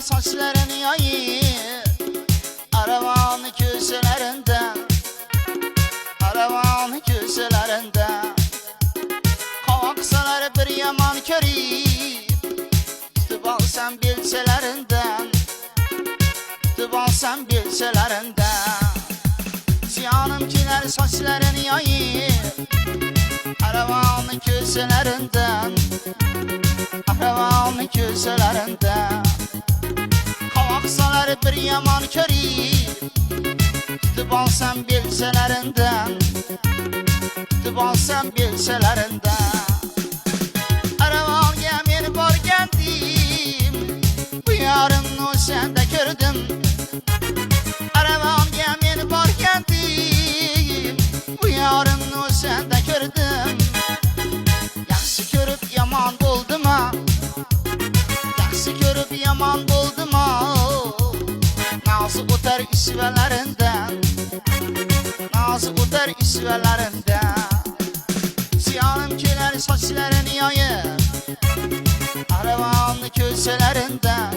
saçlarını yayır Arabanı köşelerinden Arabanı köşelerinden Kavaksalar bir yaman körüp Tutup alsam bilselerinden Tutup alsam bilselerinden Ziyanımkiler saçlarını yayır Arabanı köşelerinden Arabanı köşelerinden Kavaksalar bir yaman körüp Tutup alsam bilselerinden Tutup alsam bilselerinden Araban gemin var geldim Bu yarını sende gördüm Araban gemin var geldim Bu yarını sende gördüm Yaxşı görüp yaman buldum ha Yaxşı görüp yaman buldum ha Nazı öter isvelerinden Nazı öter isvelerinden Ziyanımkiler saçlarını yayır Arabanı köşelerinden